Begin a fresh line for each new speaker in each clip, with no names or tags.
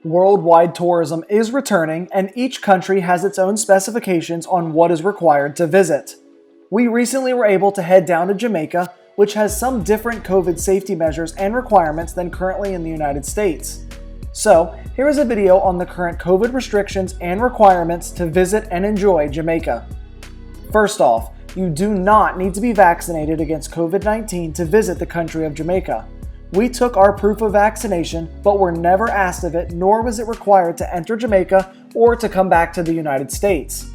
Worldwide tourism is returning, and each country has its own specifications on what is required to visit. We recently were able to head down to Jamaica, which has some different COVID safety measures and requirements than currently in the United States. So, here is a video on the current COVID restrictions and requirements to visit and enjoy Jamaica. First off, you do not need to be vaccinated against COVID-19 to visit the country of Jamaica. We took our proof of vaccination, but were never asked of it, nor was it required to enter Jamaica or to come back to the United States.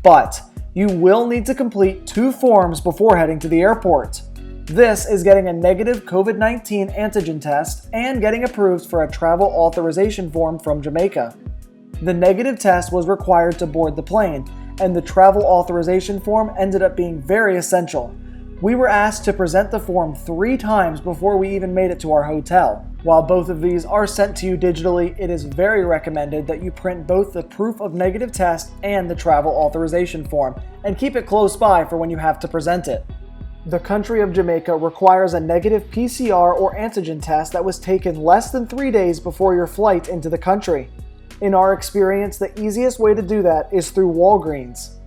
But you will need to complete 2 forms before heading to the airport. This is getting a negative COVID-19 antigen test and getting approved for a travel authorization form from Jamaica. The negative test was required to board the plane, and the travel authorization form ended up being very essential. We were asked to present the form 3 times before we even made it to our hotel. While both of these are sent to you digitally, it is very recommended that you print both the proof of negative test and the travel authorization form, and keep it close by for when you have to present it. The country of Jamaica requires a negative PCR or antigen test that was taken less than 3 days before your flight into the country. In our experience, the easiest way to do that is through Walgreens.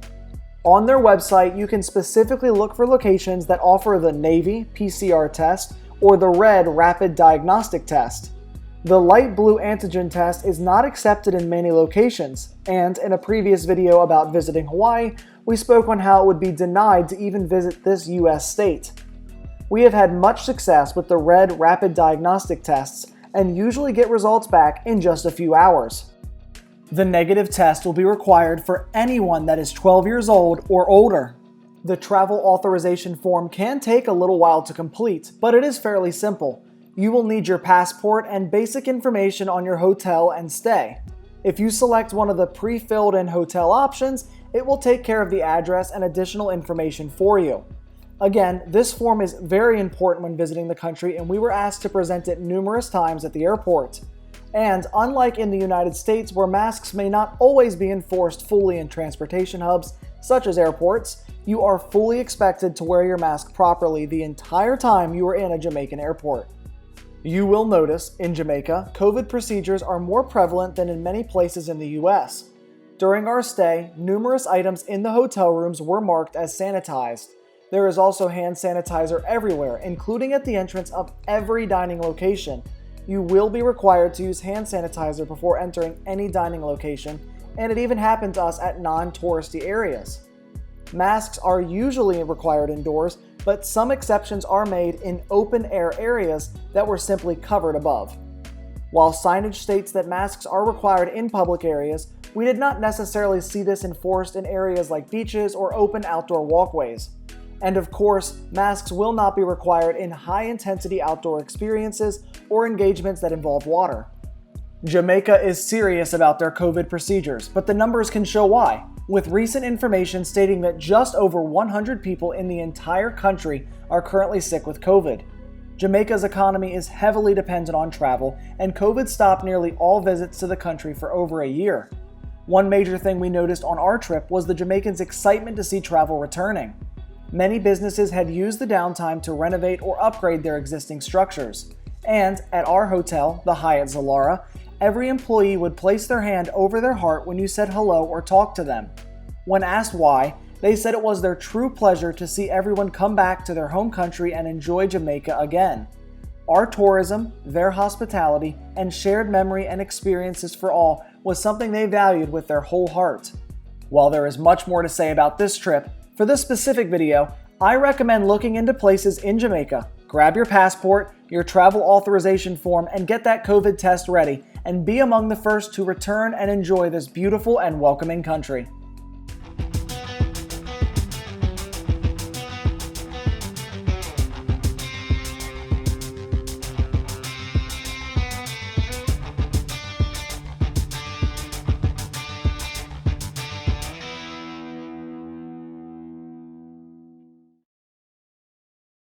On their website, you can specifically look for locations that offer the navy PCR test or the red rapid diagnostic test. The light blue antigen test is not accepted in many locations, and in a previous video about visiting Hawaii, we spoke on how it would be denied to even visit this US state. We have had much success with the red rapid diagnostic tests and usually get results back in just a few hours. The negative test will be required for anyone that is 12 years old or older. The travel authorization form can take a little while to complete, but it is fairly simple. You will need your passport and basic information on your hotel and stay. If you select one of the pre-filled in hotel options, it will take care of the address and additional information for you. Again, this form is very important when visiting the country, and we were asked to present it numerous times at the airport. And unlike in the United States, where masks may not always be enforced fully in transportation hubs, such as airports, you are fully expected to wear your mask properly the entire time you are in a Jamaican airport. You will notice, in Jamaica, COVID procedures are more prevalent than in many places in the US. During our stay, numerous items in the hotel rooms were marked as sanitized. There is also hand sanitizer everywhere, including at the entrance of every dining location. You will be required to use hand sanitizer before entering any dining location, and it even happened to us at non-touristy areas. Masks are usually required indoors, but some exceptions are made in open-air areas that were simply covered above. While signage states that masks are required in public areas, we did not necessarily see this enforced in areas like beaches or open outdoor walkways. And of course, masks will not be required in high-intensity outdoor experiences or engagements that involve water. Jamaica is serious about their COVID procedures, but the numbers can show why, with recent information stating that just over 100 people in the entire country are currently sick with COVID. Jamaica's economy is heavily dependent on travel, and COVID stopped nearly all visits to the country for over a year. One major thing we noticed on our trip was the Jamaicans' excitement to see travel returning. Many businesses had used the downtime to renovate or upgrade their existing structures. And at our hotel, the Hyatt Zilara, every employee would place their hand over their heart when you said hello or talked to them. When asked why, they said it was their true pleasure to see everyone come back to their home country and enjoy Jamaica again. Our tourism, their hospitality, and shared memory and experiences for all was something they valued with their whole heart. While there is much more to say about this trip, for this specific video, I recommend looking into places in Jamaica. Grab your passport, your travel authorization form, and get that COVID test ready, and be among the first to return and enjoy this beautiful and welcoming country.